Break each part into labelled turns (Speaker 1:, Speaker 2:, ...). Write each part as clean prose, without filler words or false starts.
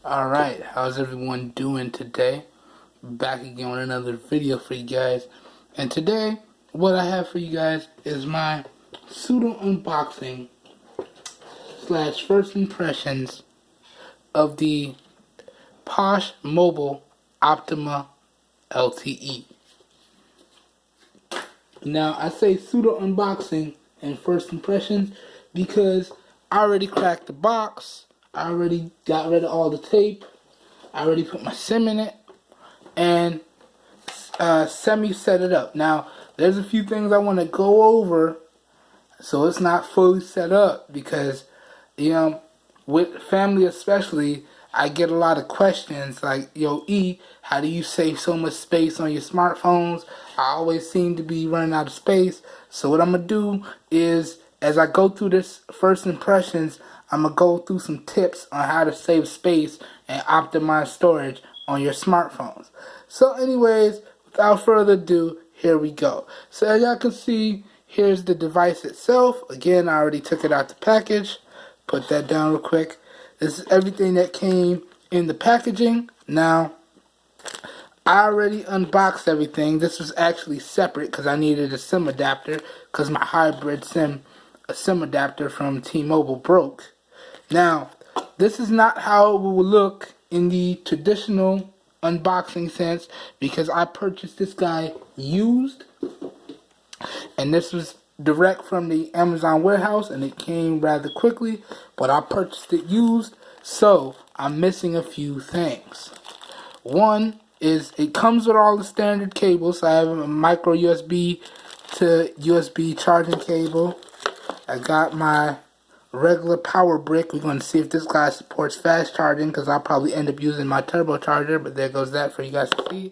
Speaker 1: Alright, how's everyone doing today? Back again with another video for you guys. And today, what I have for you guys is my pseudo unboxing slash first impressions of the Posh Mobile Optima LTE. Now, I say pseudo unboxing and first impressions because I already cracked the box, I already got rid of all the tape, I already put my SIM in it, and semi set it up. Now, there's a few things I want to go over so it's not fully set up because, with family especially, I get a lot of questions like, yo, E, how do you save so much space on your smartphones? I always seem to be running out of space. So what I'm going to do is, as I go through this first impressions, I'm going to go through some tips on how to save space and optimize storage on your smartphones. So anyways, without further ado, here we go. So as y'all can see, here's the device itself. Again, I already took it out the package. Put that down real quick. This is everything that came in the packaging. Now, I already unboxed everything. This was actually separate because I needed a SIM adapter because my hybrid SIM adapter from T-Mobile broke. Now, this is not how it will look in the traditional unboxing sense because I purchased this guy used, and this was direct from the Amazon warehouse and it came rather quickly, but I purchased it used, so I'm missing a few things. One is it comes with all the standard cables. So I have a micro USB to USB charging cable. I got my regular power brick. We're going to see if this guy supports fast charging because I'll probably end up using my turbocharger, but there goes that for you guys to see.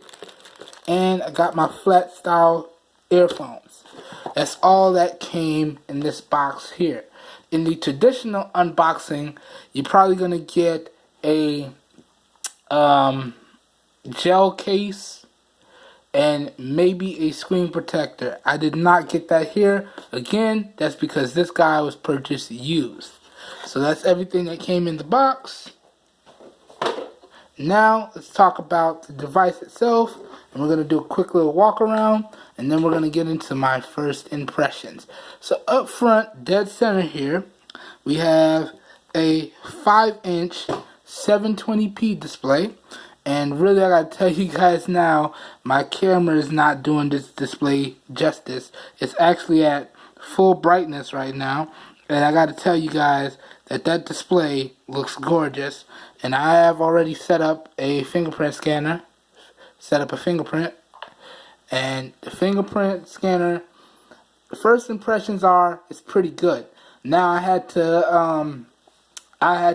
Speaker 1: And I got my flat style earphones. That's all that came in this box here. In the traditional unboxing, you're probably going to get a gel case and maybe a screen protector. I did not get that here. Again, that's because this guy was purchased used. So that's everything that came in the box. Now, let's talk about the device itself. And we're going to do a quick little walk around. And then we're going to get into my first impressions. So up front, dead center here, we have a 5-inch 720p display. And really, I gotta tell you guys now, my camera is not doing this display justice. It's actually at full brightness right now. And I gotta tell you guys that that display looks gorgeous. And I have already set up a fingerprint scanner. Set up a fingerprint. And the fingerprint scanner, the first impressions are, it's pretty good. Now I had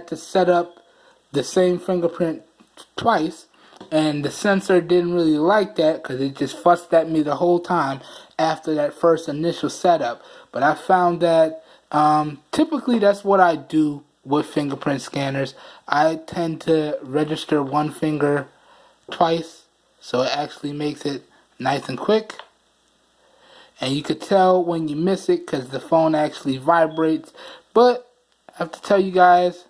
Speaker 1: to set up the same fingerprint twice, and the sensor didn't really like that because it just fussed at me the whole time after that first initial setup. But I found that typically that's what I do with fingerprint scanners. I tend to register one finger twice, so it actually makes it nice and quick. And you could tell when you miss it because the phone actually vibrates. But I have to tell you guys,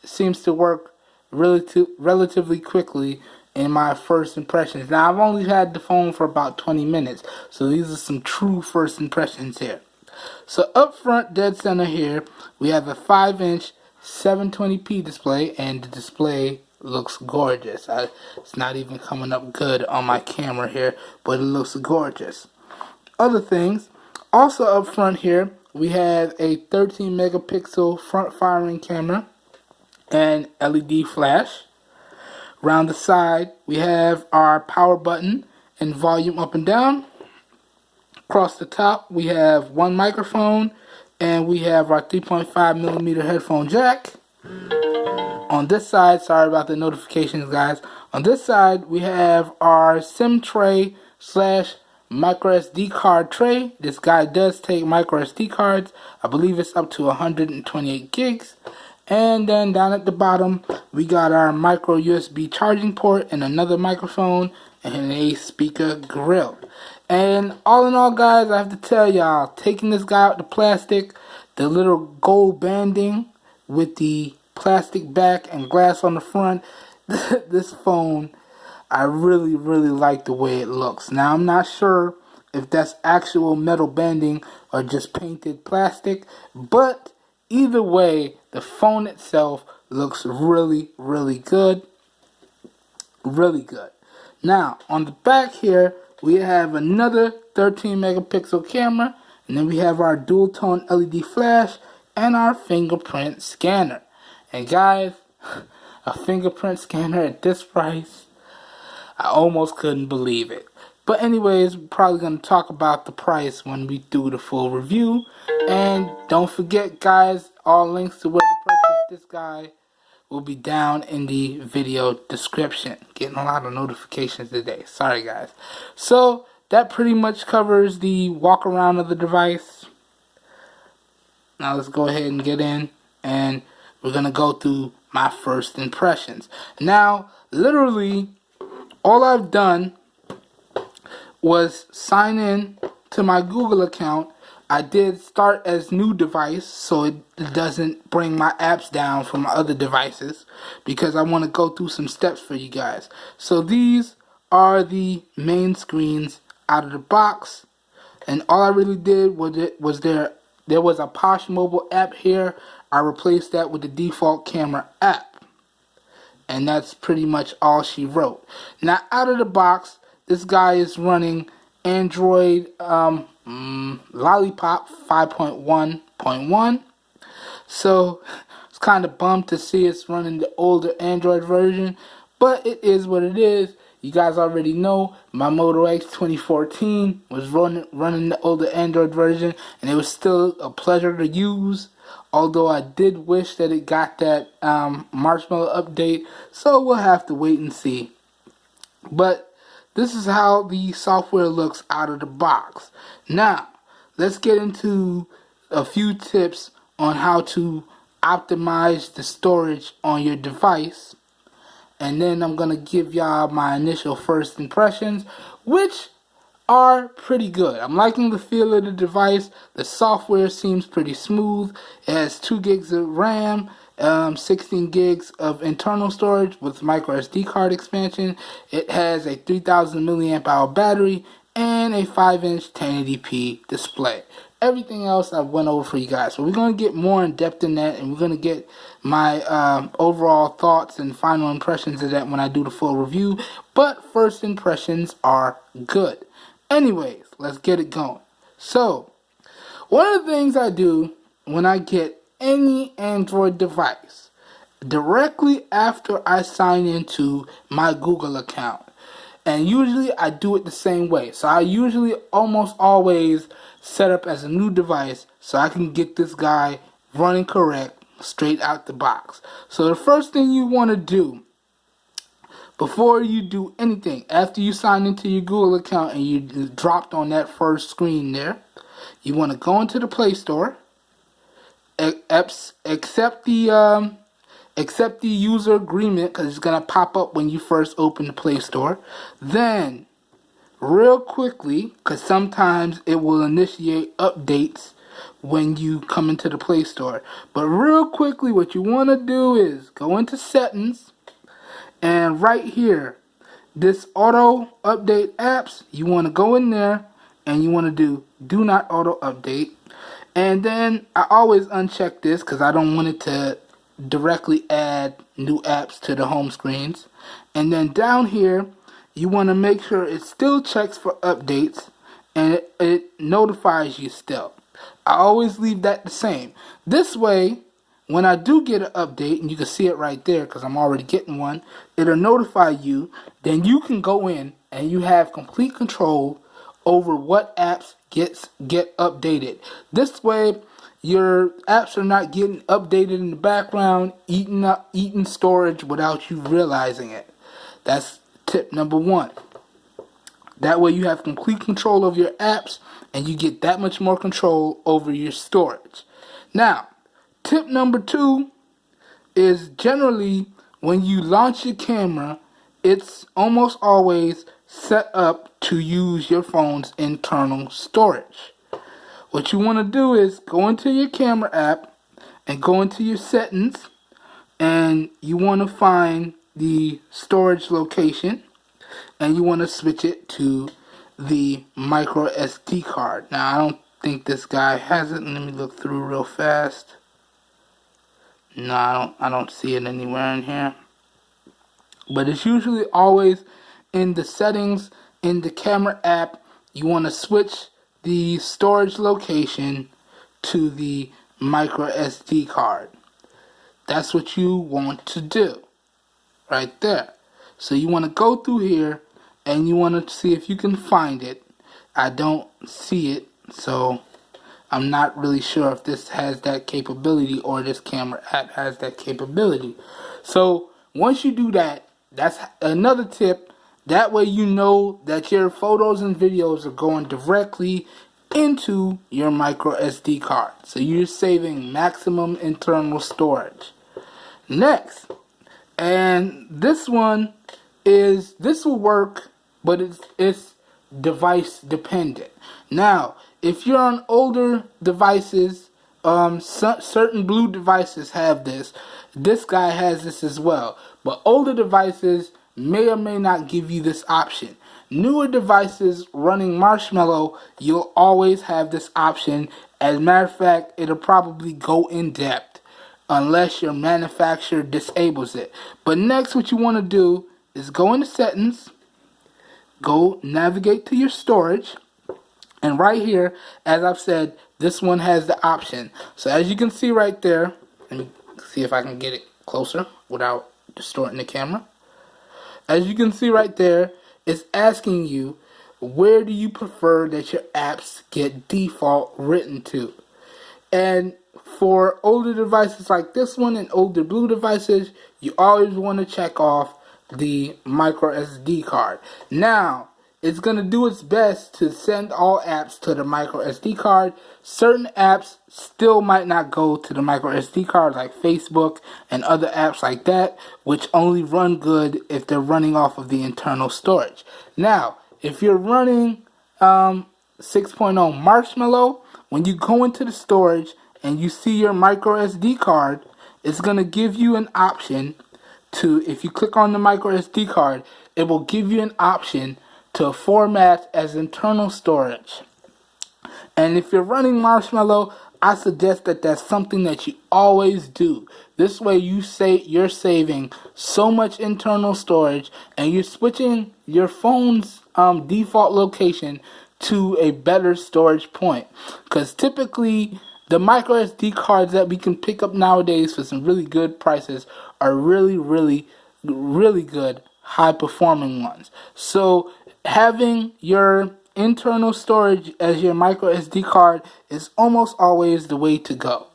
Speaker 1: it seems to work relatively quickly in my first impressions. Now, I've only had the phone for about 20 minutes, so these are some true first impressions here. So up front, dead center here, we have a 5-inch 720p display, and the display looks gorgeous. It's not even coming up good on my camera here, but it looks gorgeous. Other things, also up front here, we have a 13 megapixel front firing camera and LED flash. Around the side, we have our power button and volume up and down. Across the top, we have one microphone, and we have our 3.5mm headphone jack. On this side, sorry about the notifications, guys. On this side, we have our SIM tray slash micro SD card tray. This guy does take micro SD cards. I believe it's up to 128 gigs. And then down at the bottom, we got our micro USB charging port and another microphone and a speaker grill. And all in all, guys, I have to tell y'all, taking this guy out the plastic, the little gold banding with the plastic back and glass on the front. This phone, I really like the way it looks. Now I'm not sure if that's actual metal banding or just painted plastic, but either way, the phone itself looks really good. Really good. Now, on the back here, we have another 13 megapixel camera, and then we have our dual tone LED flash and our fingerprint scanner. And guys, a fingerprint scanner at this price, I almost couldn't believe it. But anyways, we're probably going to talk about the price when we do the full review. And don't forget, guys, all links to where to purchase this guy will be down in the video description. Getting a lot of notifications today. Sorry, guys. So that pretty much covers the walk around of the device. Now let's go ahead and get in, and we're gonna go through my first impressions. Now, literally, all I've done was sign in to my Google account. I did start as new device, so it doesn't bring my apps down from my other devices, because I want to go through some steps for you guys. So these are the main screens out of the box, and all I really did was there was a Posh mobile app here. I replaced that with the default camera app, and that's pretty much all she wrote. Now, out of the box, this guy is running Android Lollipop 5.1.1. So it's kind of bummed to see it's running the older Android version, but it is what it is. You guys already know my Moto X 2014 was running the older Android version, and it was still a pleasure to use. Although I did wish that it got that Marshmallow update, so we'll have to wait and see. But this is how the software looks out of the box. Now, let's get into a few tips on how to optimize the storage on your device. And then I'm going to give y'all my initial first impressions, which are pretty good. I'm liking the feel of the device. The software seems pretty smooth. It has 2 gigs of RAM, 16 gigs of internal storage with micro SD card expansion. It has a 3000 milliamp hour battery and a 5-inch 1080p display. Everything else I went over for you guys. So we're going to get more in depth in that, and we're going to get my overall thoughts and final impressions of that when I do the full review. But first impressions are good. Anyways, let's get it going. So, one of the things I do when I get any Android device, directly after I sign into my Google account, and usually I do it the same way. So I usually almost always set up as a new device so I can get this guy running correct straight out the box. So the first thing you want to do before you do anything, after you sign into your Google account and you dropped on that first screen there, you want to go into the Play Store, accept the user agreement, because it's going to pop up when you first open the Play Store. Then, real quickly, because sometimes it will initiate updates when you come into the Play Store. But real quickly, what you want to do is go into Settings, and right here, this auto update apps, you want to go in there and you want to do not auto update. And then I always uncheck this because I don't want it to directly add new apps to the home screens. And then down here, you want to make sure it still checks for updates and it notifies you still. I always leave that the same. This way, when I do get an update, and you can see it right there because I'm already getting one, it'll notify you. Then you can go in and you have complete control over what apps get updated. This way, your apps are not getting updated in the background, eating storage without you realizing it. That's tip number 1. That way you have complete control of your apps and you get that much more control over your storage. Now, tip number 2 is generally when you launch your camera, it's almost always set up to use your phone's internal storage. What you want to do is go into your camera app and go into your settings, and you want to find the storage location, and you want to switch it to the micro SD card. Now I don't think this guy has it. Let me look through real fast. No, I don't see it anywhere in here. But it's usually always in the settings in the camera app. You want to switch the storage location to the micro SD card. That's what you want to do right there. So you want to go through here and you want to see if you can find it. I don't see it, so I'm not really sure if this has that capability or this camera app has that capability. So once you do that, that's another tip. That way you know that your photos and videos are going directly into your micro SD card. So you're saving maximum internal storage. Next, and this one is, this will work, but it's device dependent. Now, if you're on older devices, certain blue devices have this. This guy has this as well. But older devices may or may not give you this option. Newer devices running Marshmallow, you'll always have this option. As a matter of fact, it'll probably go in depth unless your manufacturer disables it. But next, what you want to do is go into settings, go navigate to your storage, and right here, as I've said, this one has the option. So as you can see right there, let me see if I can get it closer without distorting the camera. As you can see right there, it's asking you, where do you prefer that your apps get default written to? And for older devices like this one and older blue devices, you always want to check off the micro SD card. Now, it's going to do its best to send all apps to the micro SD card. Certain apps still might not go to the micro SD card, like Facebook and other apps like that, which only run good if they're running off of the internal storage. Now, if you're running 6.0 Marshmallow, when you go into the storage and you see your micro SD card, it's going to give you an option to, if you click on the micro SD card, it will give you an option to format as internal storage. And if you're running Marshmallow, I suggest that that's something that you always do. This way you're saving so much internal storage, and you're switching your phone's default location to a better storage point. Because typically the micro SD cards that we can pick up nowadays for some really good prices are really good high performing ones. So having your internal storage as your micro SD card is almost always the way to go.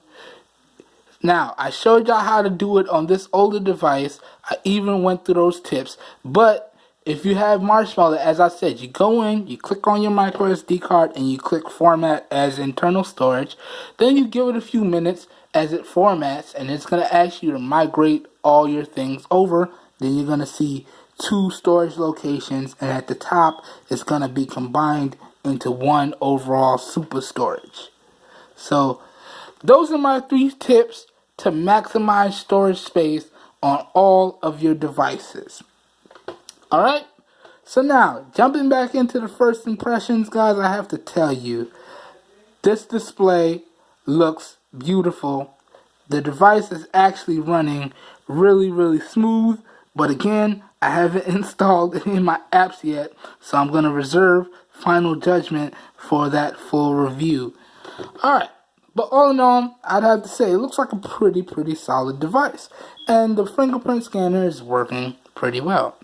Speaker 1: Now, I showed y'all how to do it on this older device. I even went through those tips. But if you have Marshmallow, as I said, you go in, you click on your micro SD card, and you click format as internal storage. Then you give it a few minutes as it formats, and it's going to ask you to migrate all your things over. Then you're going to see 2 storage locations, and at the top it's going to be combined into one overall super storage. So those are my 3 tips to maximize storage space on all of your devices. Alright, so now jumping back into the first impressions, guys, I have to tell you, this display looks beautiful. The device is actually running really smooth, but again, I haven't installed it in my apps yet, so I'm going to reserve final judgment for that full review. Alright, but all in all, I'd have to say it looks like a pretty solid device, and the fingerprint scanner is working pretty well.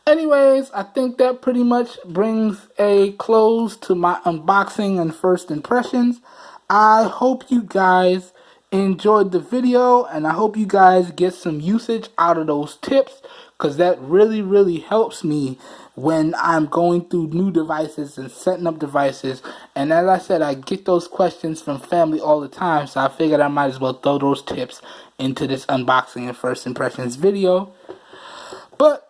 Speaker 1: Anyways, I think that pretty much brings a close to my unboxing and first impressions. I hope you guys enjoyed the video, and I hope you guys get some usage out of those tips, because that really helps me when I'm going through new devices and setting up devices. And as I said, I get those questions from family all the time, so I figured I might as well throw those tips into this unboxing and first impressions video. But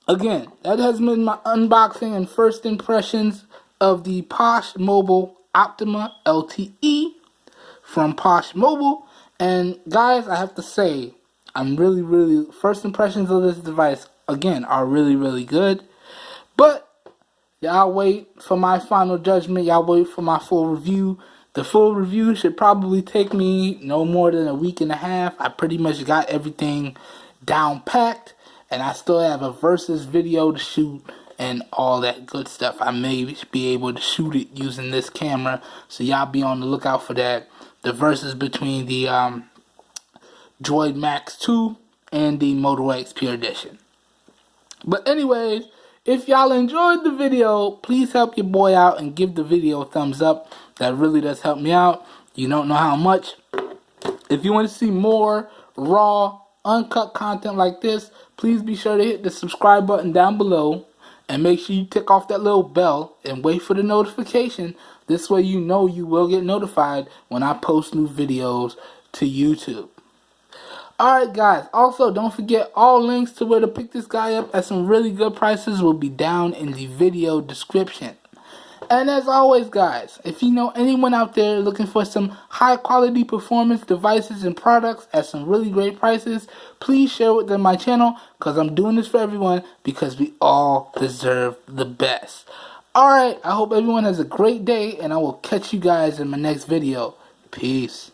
Speaker 1: again, that has been my unboxing and first impressions of the Posh Mobile Optima LTE from Posh Mobile. And guys, I have to say, I'm really, first impressions of this device, again, are really good. But y'all wait for my final judgment. Y'all wait for my full review. The full review should probably take me no more than a week and a half. I pretty much got everything down packed, and I still have a versus video to shoot and all that good stuff. I may be able to shoot it using this camera, so y'all be on the lookout for that. The versus between the Droid Max 2 and the Moto X Pure Edition. But anyways, if y'all enjoyed the video, please help your boy out and give the video a thumbs up. That really does help me out. You don't know how much. If you want to see more raw, uncut content like this, please be sure to hit the subscribe button down below. And make sure you tick off that little bell and wait for the notification. This way you know you will get notified when I post new videos to YouTube. Alright guys, also don't forget all links to where to pick this guy up at some really good prices will be down in the video description. And as always guys, if you know anyone out there looking for some high quality performance devices and products at some really great prices, please share with them my channel, because I'm doing this for everyone because we all deserve the best. Alright, I hope everyone has a great day, and I will catch you guys in my next video. Peace.